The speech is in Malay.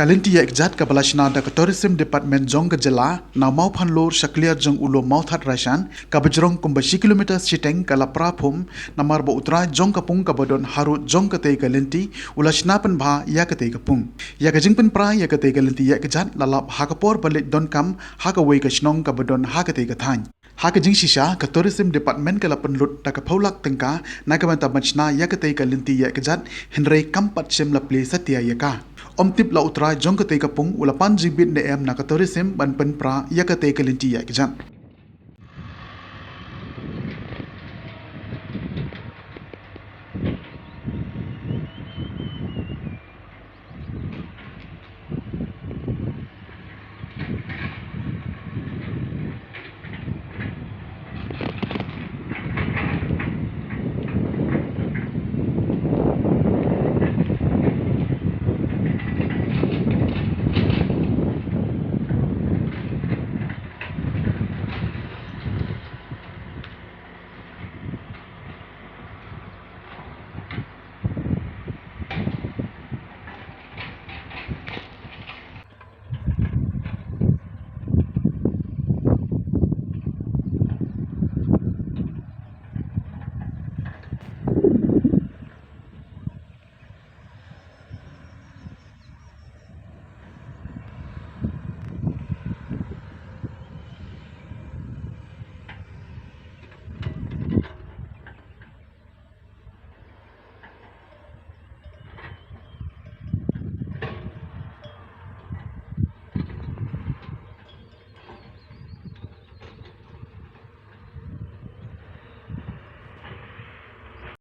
Kalinti ya kjat ka balashna da ka tourism department jong ka jela na Mawphanlur shakliar jong ulo Mawthadraishan ka bajrong kumba kilometer siteng ka lapra phum namar ba utra jong ka pung ka badon haru jong ka te ka lynti ulashna pen bha ya ka te ka pung ya ka jingpen pra ya ka te ka lynti ya kjat lalap ha ka por balit don kam ha ka wei ka shnong ka badon ha ka te ka thain ha ka jing shisha ka tourism department ka lapan lut da ka phaulak tengka na ka banta machna ya ka te ka lynti ya kjat henrei kampat sem la ple satya ya ka tip la utra jong ka te ka pung ulapan jibit ne em na ka tourism ban pen pra ya ka te ka lynti ya kjat